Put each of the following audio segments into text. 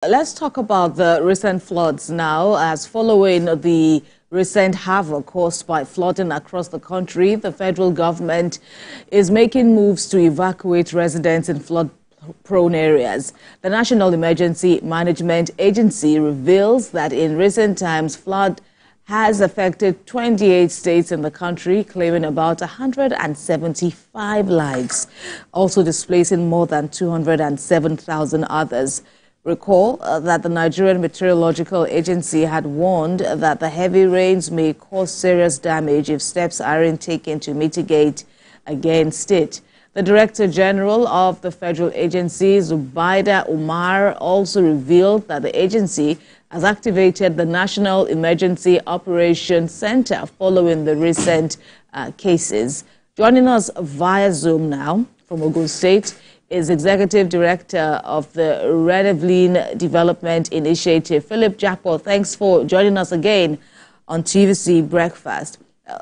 Let's talk about the recent floods now. As following the recent havoc caused by flooding across the country, the federal government is making moves to evacuate residents in flood-prone areas. The National Emergency Management Agency reveals that in recent times, flood has affected 28 states in the country, claiming about 175 lives, also displacing more than 207,000 others. Recall that the Nigerian Meteorological Agency had warned that the heavy rains may cause serious damage if steps aren't taken to mitigate against it. The Director General of the federal agency, Zubaida Umar, also revealed that the agency has activated the National Emergency Operations Center following the recent cases. Joining us via Zoom now from Ogun State is Executive Director of the Red Evelyn Development Initiative, Philip Japo. Thanks for joining us again on TVC Breakfast.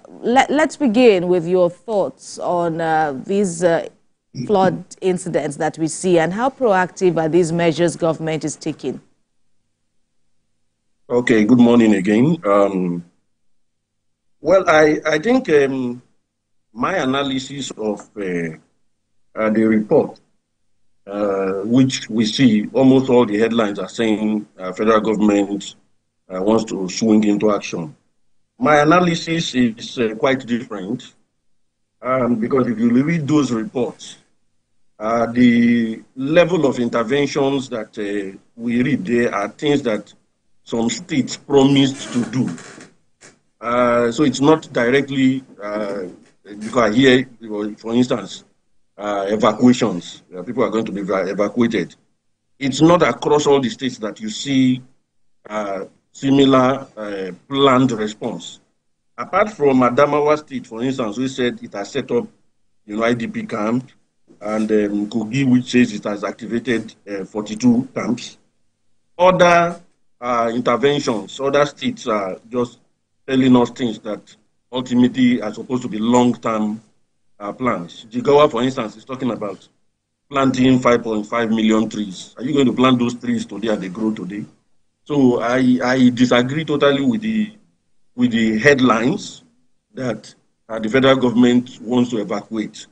Let's begin with your thoughts on these flood incidents that we see and how proactive are these measures government is taking? Okay, good morning again. I think my analysis of the report, which we see almost all the headlines are saying federal government wants to swing into action. My analysis is quite different because if you read those reports, the level of interventions that we read there are things that some states promised to do. So it's not directly, because here, for instance, evacuations, people are going to be evacuated. It's not across all the states that you see similar planned response. Apart from Adamawa State, for instance, we said it has set up IDP camp, and Kogi, which says it has activated 42 camps. Other interventions, other states are just telling us things that ultimately are supposed to be long-term plans. Jigawa, for instance, is talking about planting 5.5 million trees. Are you going to plant those trees today and they grow today? So I disagree totally with the headlines that the federal government wants to evacuate.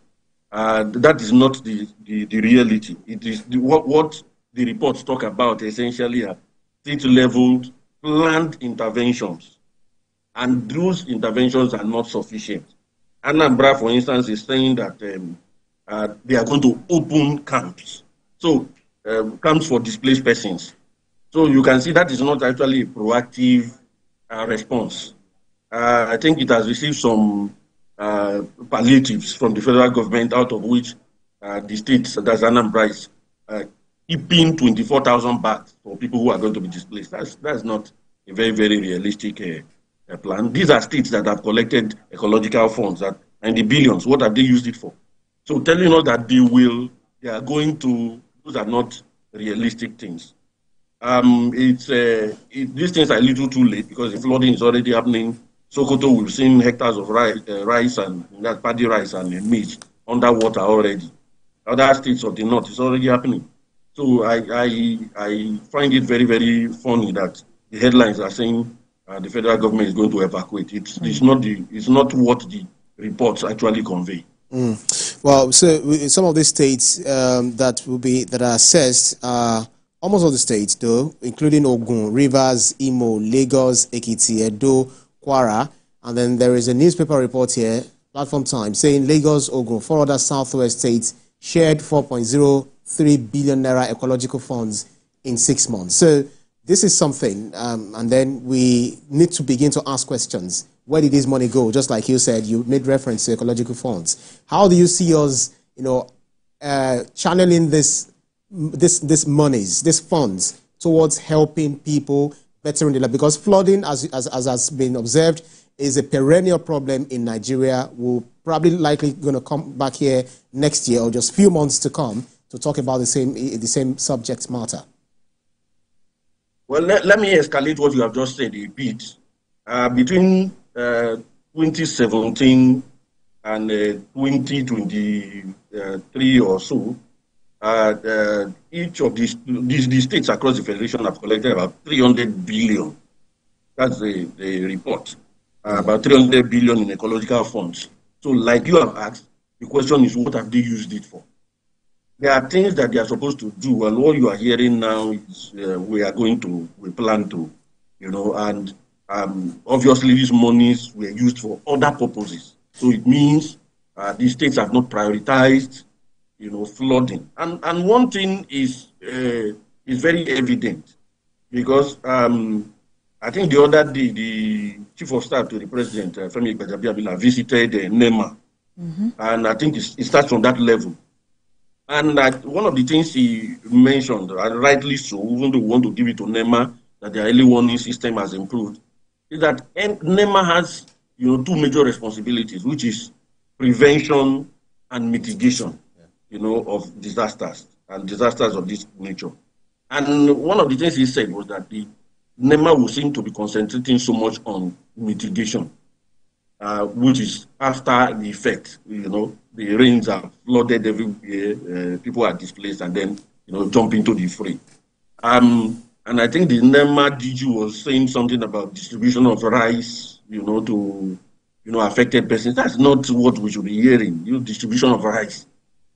That is not the reality. It is what the reports talk about essentially are state-level planned interventions. And those interventions are not sufficient. Anambra, for instance, is saying that they are going to open camps. So, camps for displaced persons. So you can see that is not actually a proactive response. I think it has received some palliatives from the federal government, out of which the states, that's Anambra, is keeping 24,000 bags for people who are going to be displaced. That's not a very, very realistic plan. These are states that have collected ecological funds that and the billions. What have they used it for? So telling us that they are going to, those are not realistic things. These things are a little too late because the flooding is already happening. Sokoto, we've seen hectares of rice and that paddy rice and maize underwater already. Other states of the north is already happening. So I find it very, very funny that the headlines are saying the federal government is going to evacuate. It's not what the reports actually convey. Well, so in some of the states that are assessed, almost all the states though, including Ogun, Rivers, Imo, Lagos, Ekiti, Edo, Kwara, and then there is a newspaper report here, Platform Times, saying Lagos, Ogun, 4 other southwest states shared 4.03 billion naira ecological funds in 6 months. So this is something, and then we need to begin to ask questions. Where did this money go? Just like you said, you made reference to ecological funds. How do you see us, channeling this monies, these funds towards helping people better in the life? Because flooding, as has been observed, is a perennial problem in Nigeria. We're probably likely going to come back here next year or just a few months to come to talk about the same subject matter. Well, let me escalate what you have just said a bit. Between 2017 and 2023 or so, each of these states across the federation have collected about 300 billion. That's the report. About 300 billion in ecological funds. So like you have asked, the question is, what have they used it for? There are things that they are supposed to do, and what you are hearing now is we plan to, and obviously these monies were used for other purposes. So it means the states have not prioritized, flooding. And one thing is very evident, because I think the other day the chief of staff to the president, Femi Gbajabiamila, visited NEMA, and I think it starts from that level. And one of the things he mentioned, and rightly so, even though we want to give it to NEMA, that the early warning system has improved, is that NEMA has two major responsibilities, which is prevention and mitigation, of disasters and disasters of this nature. And one of the things he said was that the NEMA will seem to be concentrating so much on mitigation, which is after the effect. The rains are flooded everywhere, people are displaced, and then jump into the fray. And I think the NEMA DG was saying something about distribution of rice, to affected persons. That's not what we should be hearing. Distribution of rice.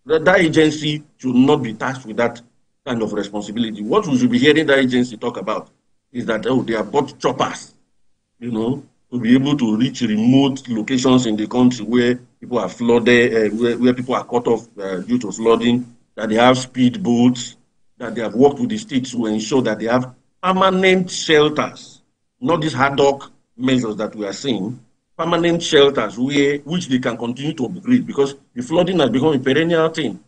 That agency should not be tasked with that kind of responsibility. What we should be hearing that agency talk about is that they have bought choppers, to be able to reach remote locations in the country where people are flooded, where people are cut off due to flooding, that they have speed boats, that they have worked with the states to ensure that they have permanent shelters, not these ad hoc measures that we are seeing, permanent shelters which they can continue to upgrade, because the flooding has become a perennial thing.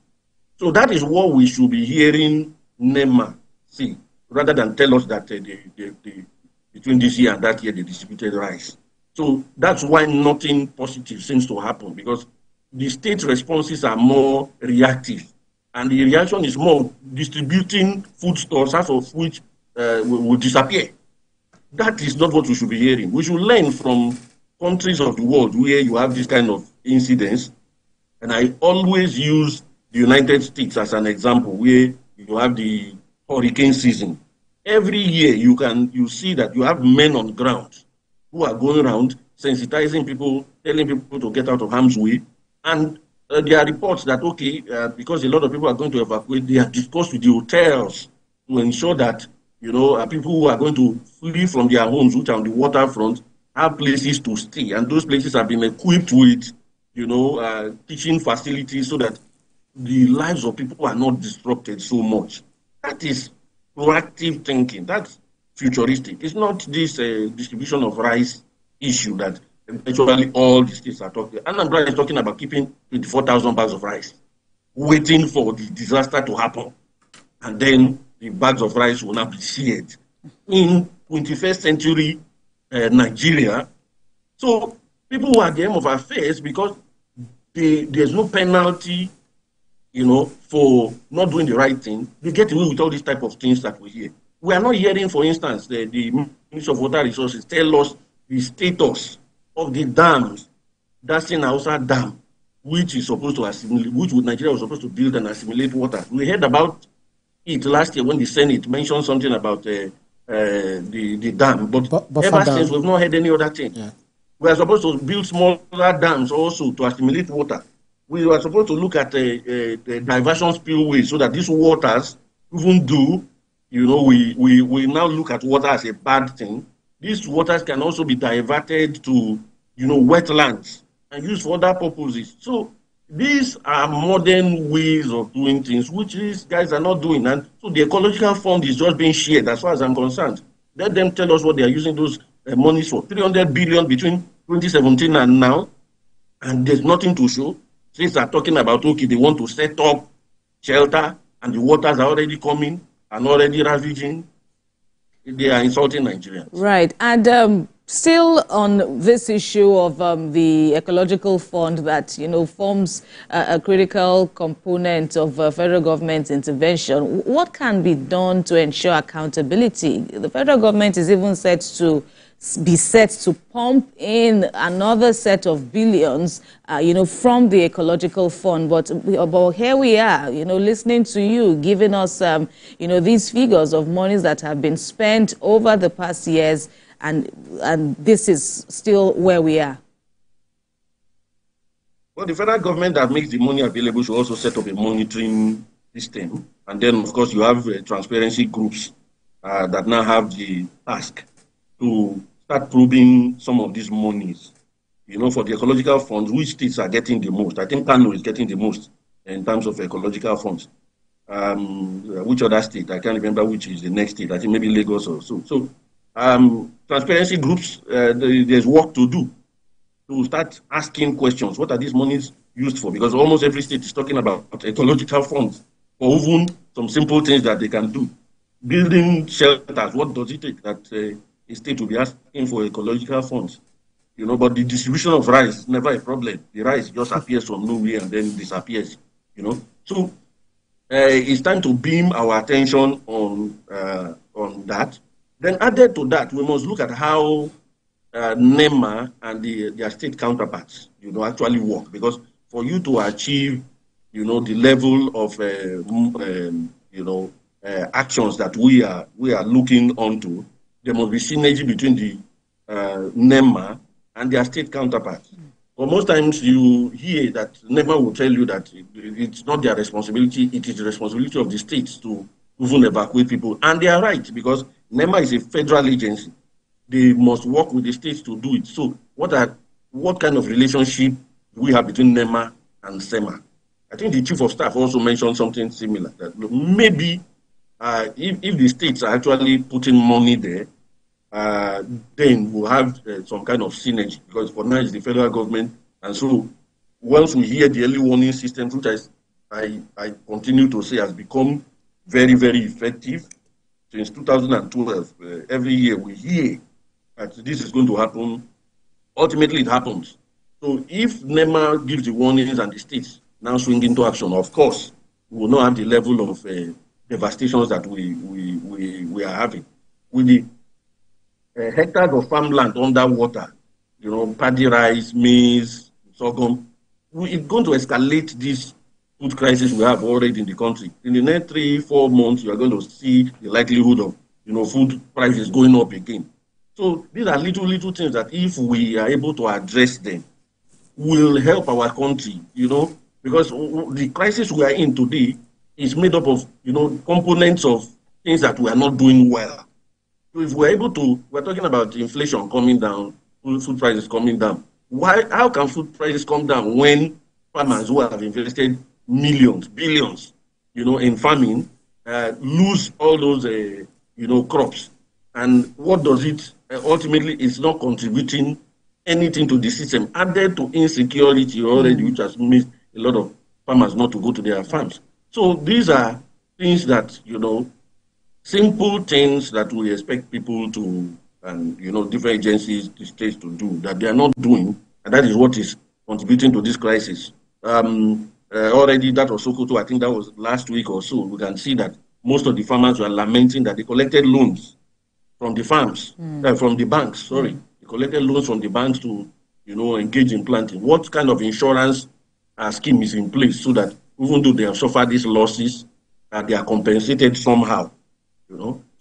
So that is what we should be hearing NEMA see, rather than tell us that between this year and that year they distributed rice. So that's why nothing positive seems to happen, because the state responses are more reactive, and the reaction is more distributing food stores, half of which will disappear. That is not what we should be hearing. We should learn from countries of the world where you have this kind of incidents, and I always use the United States as an example, where you have the hurricane season. Every year you see that you have men on ground who are going around sensitizing people, telling people to get out of harm's way. And there are reports that, because a lot of people are going to evacuate, they have discussed with the hotels to ensure that, people who are going to flee from their homes, which are on the waterfront, have places to stay. And those places have been equipped with, teaching facilities so that the lives of people are not disrupted so much. That is proactive thinking. That's futuristic. It's not this distribution of rice issue that eventually all the states are talking. Anambra is talking about keeping 24,000 bags of rice, waiting for the disaster to happen. And then the bags of rice will not be shared. In 21st century Nigeria, so people who are at the end of affairs, because there's no penalty, for not doing the right thing, they get away with all these type of things that we hear. We are not hearing, for instance, the Ministry of Water Resources tell us the status of the dams. That's in Hausa Dam, which is supposed to assimilate, which Nigeria was supposed to build and assimilate water. We heard about it last year when the Senate mentioned something about the dam, but ever since we've not heard any other thing. Yeah. We are supposed to build smaller dams also to assimilate water. We are supposed to look at the diversion spillways so that these waters, even though we now look at water as a bad thing, these waters can also be diverted to wetlands and used for other purposes. So these are modern ways of doing things, which these guys are not doing. And so the ecological fund is just being shared, as far as I'm concerned. Let them tell us what they are using those monies for. 300 billion between 2017 and now, and there's nothing to show. Since they're talking about, they want to set up shelter, and the waters are already coming and already ravaging, they are insulting Nigerians. Right. And still on this issue of the ecological fund that, forms a critical component of federal government intervention, what can be done to ensure accountability? The federal government is even set to be set to pump in another set of billions, from the Ecological Fund. But here we are, listening to you, giving us, these figures of monies that have been spent over the past years, and this is still where we are. Well, the federal government that makes the money available should also set up a monitoring system. And then, of course, you have transparency groups that now have the task to start probing some of these monies. For the ecological funds, which states are getting the most? I think Kano is getting the most in terms of ecological funds. Which other state? I can't remember which is the next state. I think maybe Lagos or so. So, transparency groups, there's work to do to start asking questions. What are these monies used for? Because almost every state is talking about ecological funds or even some simple things that they can do. Building shelters, what does it take that a state will be asking for ecological funds? But the distribution of rice is never a problem. The rice just appears from nowhere and then disappears, So it's time to beam our attention on that. Then added to that, we must look at how NEMA and their state counterparts, actually work. Because for you to achieve, the level of, actions that we are looking onto, there must be synergy between the NEMA and their state counterparts. But most times you hear that NEMA will tell you that it's not their responsibility, it is the responsibility of the states to even evacuate people. And they are right, because NEMA is a federal agency. They must work with the states to do it. So what kind of relationship do we have between NEMA and SEMA? I think the chief of staff also mentioned something similar, that maybe if the states are actually putting money there, then we'll have some kind of synergy, because for now it's the federal government. And so once we hear the early warning system, which I continue to say has become very, very effective since 2012, every year we hear that this is going to happen. Ultimately, it happens. So if NEMA gives the warnings and the states now swing into action, of course, we will not have the level of devastations that we are having. With the hectares of farmland underwater, paddy rice, maize, sorghum, it's going to escalate this food crisis we have already in the country. In the next 3-4 months, you are going to see the likelihood of, food prices going up again. So these are little things that if we are able to address them, will help our country, because the crisis we are in today is made up of, components of things that we are not doing well. So if we're able to, we're talking about inflation coming down, food prices coming down. How can food prices come down when farmers who have invested millions, billions, in farming, lose all those, crops? And what does it, ultimately, it's not contributing anything to the system, added to insecurity already, which has made a lot of farmers not to go to their farms. So these are things that, simple things that we expect people to, and, different agencies, the states to do, that they are not doing, and that is what is contributing to this crisis. Already that was Sokoto, I think that was last week or so, we can see that most of the farmers were lamenting that they collected loans from the farms, from the banks, sorry. They collected loans from the banks to, engage in planting. What kind of insurance scheme is in place so that even though they have suffered these losses, they are compensated somehow,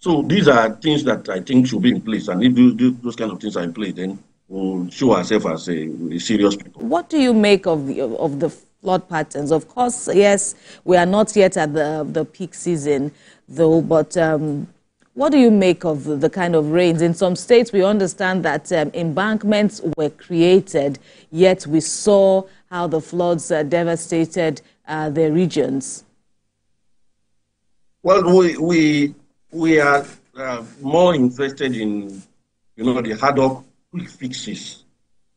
So these are things that I think should be in place. And if those kind of things are in place, then we'll show ourselves as a serious people. What do you make of the flood patterns? Of course, yes, we are not yet at the peak season, though, but what do you make of the kind of rains? In some states, we understand that embankments were created, yet we saw how the floods devastated their regions. Well, we are more interested in, the havoc quick fixes.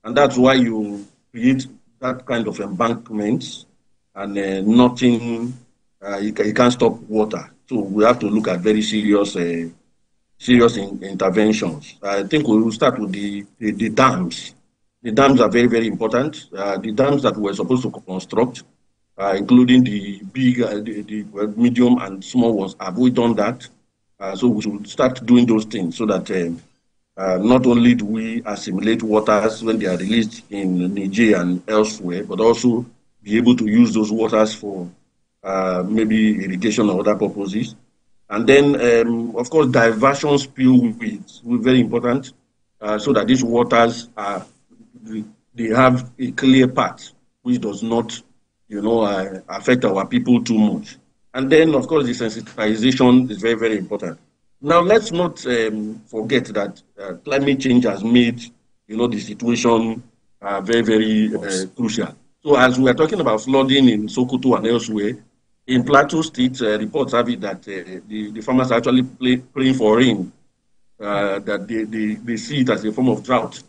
And that's why you create that kind of embankments and nothing, you can't stop water. So we have to look at very serious interventions. I think we will start with the dams. The dams are very, very important. The dams that we're supposed to construct, including the big, the medium and small ones, have we done that? So we should start doing those things so that not only do we assimilate waters when they are released in Niger and elsewhere, but also be able to use those waters for maybe irrigation or other purposes. And then, of course, diversion spillways will be very important so that these waters are, they have a clear path which does not, affect our people too much. And then, of course, the sensitization is very, very important. Now, let's not forget that climate change has made, the situation very, very crucial. So, as we are talking about flooding in Sokoto and elsewhere, in Plateau State, reports have it that the farmers are actually praying for rain, that they see it as a form of drought,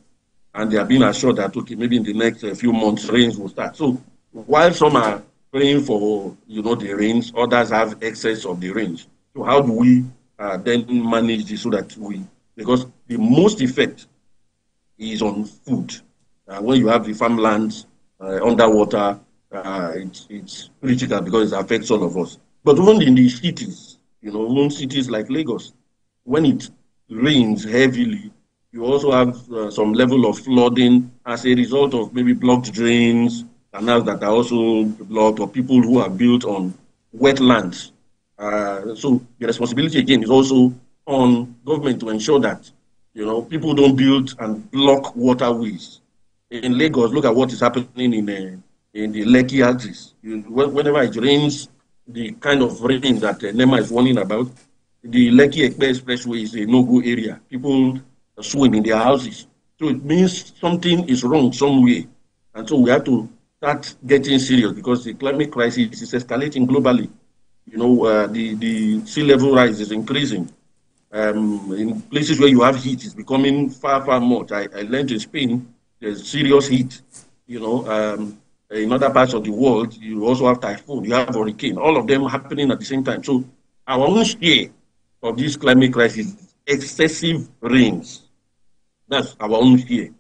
and they are being assured that, okay, maybe in the next few months, rains will start. So, while some are praying for, the rains, others have excess of the rains. So, how do we then manage this so that because the most effect is on food. When you have the farmlands underwater, it's critical because it affects all of us. But even in the cities, even cities like Lagos, when it rains heavily, you also have some level of flooding as a result of maybe blocked drains, canals that are also blocked, or people who are built on wetlands. So the responsibility again is also on government to ensure that people don't build and block waterways. In Lagos, look at what is happening in the Lekki axis. Whenever it rains, the kind of rain that NEMA is warning about, the Lekki Expressway is a no-go area. People swim in their houses. So it means something is wrong somewhere. And so we have to start getting serious because the climate crisis is escalating globally. The sea level rise is increasing. In places where you have heat, it's becoming far, far more. I learned in Spain, there's serious heat. In other parts of the world, you also have typhoon, you have hurricane, all of them happening at the same time. So our own share of this climate crisis is excessive rains. That's our own share.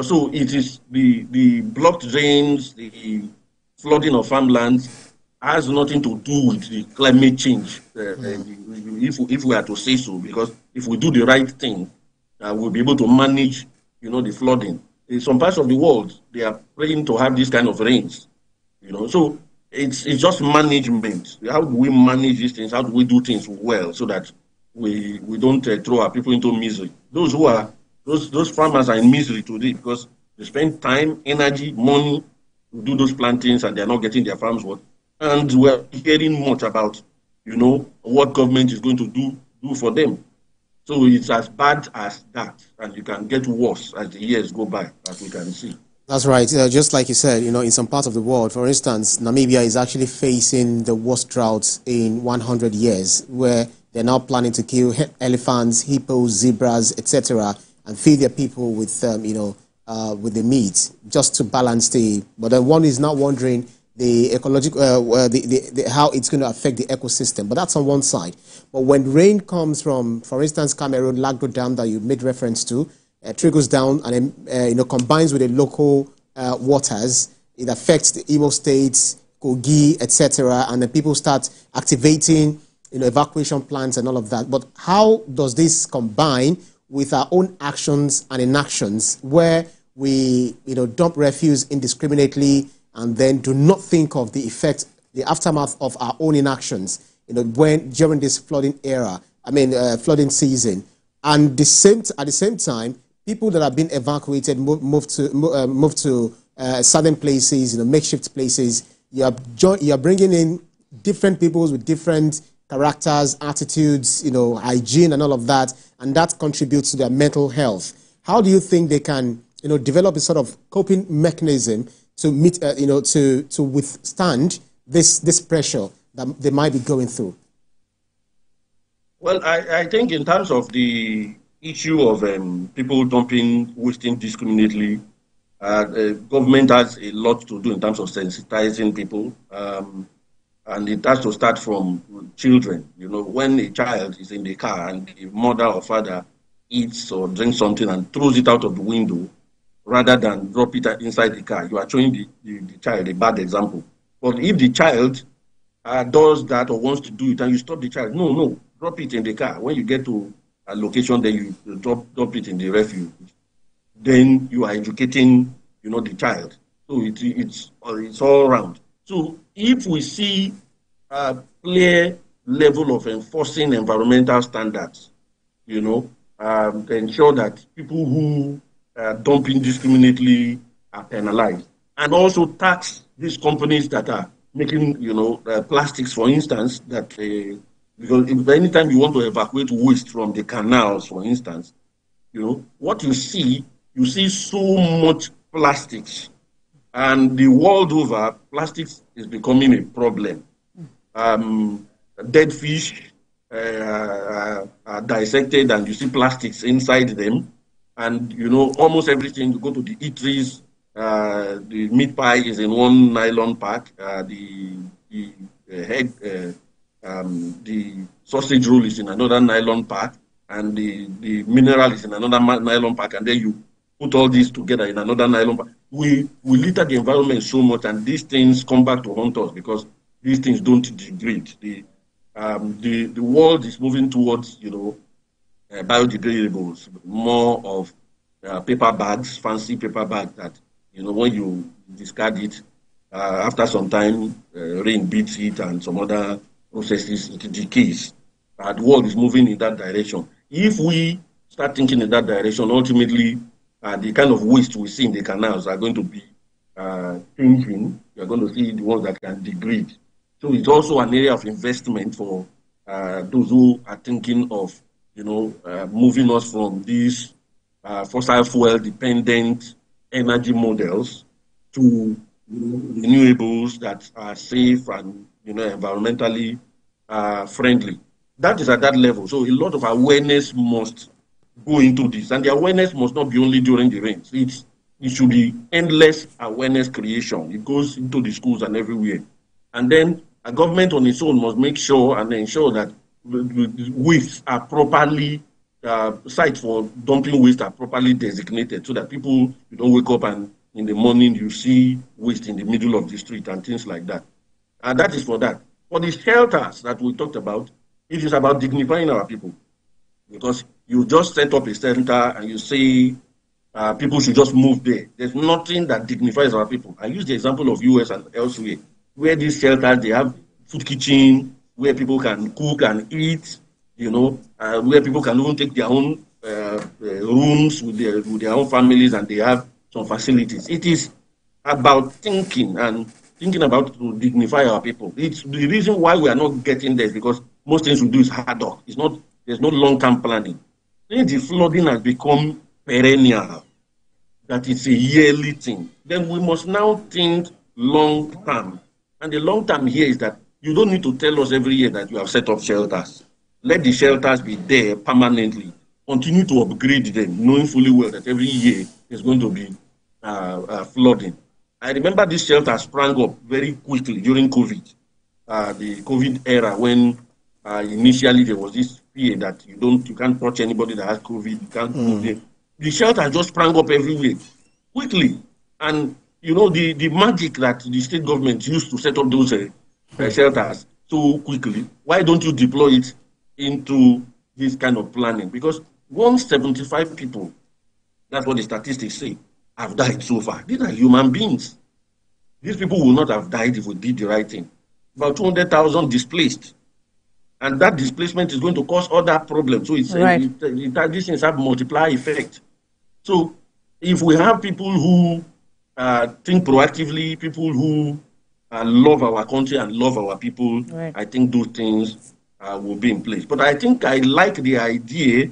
So it is the blocked drains, the flooding of farmlands has nothing to do with the climate change, if we are to say so, because if we do the right thing, we'll be able to manage, the flooding. In some parts of the world, they are praying to have this kind of rains, So it's just management. How do we manage these things? How do we do things well so that we don't throw our people into misery? Those farmers are in misery today because they spend time, energy, money to do those plantings and they're not getting their farms work. And we're hearing much about, what government is going to do for them. So it's as bad as that, and you can get worse as the years go by, as we can see. That's right. Just like you said, in some parts of the world, for instance, Namibia is actually facing the worst droughts in 100 years, where they're now planning to kill elephants, hippos, zebras, etc., and feed their people with, with the meat, just to balance the. But then one is now wondering the ecological, how it's going to affect the ecosystem. But that's on one side. But when rain comes from, for instance, Cameroon, Lagdo Dam that you made reference to, trickles down and then, combines with the local waters, it affects the Imo states, Kogi, etc., and then people start activating, evacuation plans and all of that. But how does this combine with our own actions and inactions, where we, dump refuse indiscriminately and then do not think of the effect, the aftermath of our own inactions, during this flooding era, flooding season, and at the same time, people that have been evacuated move to southern places, makeshift places. You are bringing in different peoples with different characters, attitudes, hygiene, and all of that, and that contributes to their mental health. How do you think they can, develop a sort of coping mechanism to meet, to withstand this pressure that they might be going through? Well, I think in terms of the issue of people dumping waste indiscriminately, government has a lot to do in terms of sensitizing people, and it has to start from children. When a child is in the car and the mother or father eats or drinks something and throws it out of the window, rather than drop it inside the car, you are showing the child a bad example. But if the child does that or wants to do it and you stop the child, no, drop it in the car. When you get to location, then you drop it in the refuge. Then you are educating, the child. So it's all around. So if we see a clear level of enforcing environmental standards, to ensure that people who dump indiscriminately are penalized, and also tax these companies that are making, plastics, for instance, that because if anytime you want to evacuate waste from the canals, for instance, what you see so much plastics, and the world over, plastics is becoming a problem. Dead fish are dissected, and you see plastics inside them, and almost everything. You go to the eateries, the meat pie is in one nylon pack, the egg, the sausage roll is in another nylon pack, and the mineral is in another nylon pack, and then you put all these together in another nylon pack. We litter the environment so much, and these things come back to haunt us because these things don't degrade. The world is moving towards biodegradables, more of paper bags, fancy paper bags that when you discard it, after some time, rain beats it and some other processes, it decays. The world is moving in that direction. If we start thinking in that direction, ultimately, the kind of waste we see in the canals are going to be changing. You're going to see the ones that can degrade. So it's also an area of investment for those who are thinking of, moving us from these fossil fuel dependent energy models to renewables that are safe and environmentally friendly. That is at that level. So a lot of awareness must go into this, and the awareness must not be only during the rains. It should be endless awareness creation. It goes into the schools and everywhere. And then a government on its own must make sure and ensure that the wastes are properly, sites for dumping waste are properly designated, so that people, you don't wake up and in the morning you see waste in the middle of the street and things like that. And that is for that. For the shelters that we talked about, it is about dignifying our people. Because you just set up a center and you say people should just move there. There's nothing that dignifies our people. I use the example of US and elsewhere, where these shelters, they have food kitchen, where people can cook and eat, where people can even take their own rooms with their own families, and they have some facilities. It is about thinking about to dignify our people. It's the reason why we are not getting there, because most things we do is hard work. There's no long-term planning. Since the flooding has become perennial, that it's a yearly thing, then we must now think long-term. And the long-term here is that you don't need to tell us every year that you have set up shelters. Let the shelters be there permanently. Continue to upgrade them, knowing fully well that every year is going to be flooding. I remember this shelter sprang up very quickly during COVID, the COVID era, when initially there was this fear that you can't touch anybody that has COVID, you can't move them. The shelter just sprang up everywhere quickly. And the magic that the state government used to set up those shelters so quickly, why don't you deploy it into this kind of planning? Because 175 people, that's what the statistics say, have died so far. These are human beings. These people will not have died if we did the right thing. About 200,000 displaced. And that displacement is going to cause other problems. So these things have multiplier effect. So if we have people who think proactively, people who love our country and love our people, I think those things will be in place. But I think I like the idea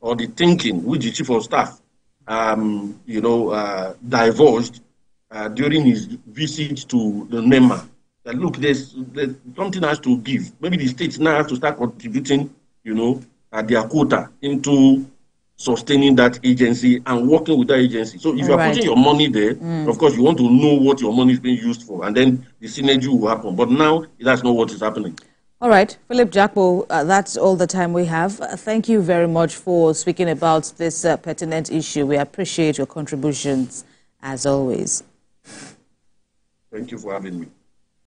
or the thinking which the Chief of Staff, divulged during his visit to the NEMA. That look, there's something has to give. Maybe the states now have to start contributing, their quota into sustaining that agency and working with that agency. So if you are putting your money there, of course, you want to know what your money is being used for, and then the synergy will happen. But now, that's not what is happening. All right, Philip Jakpo, that's all the time we have. Thank you very much for speaking about this pertinent issue. We appreciate your contributions, as always. Thank you for having me.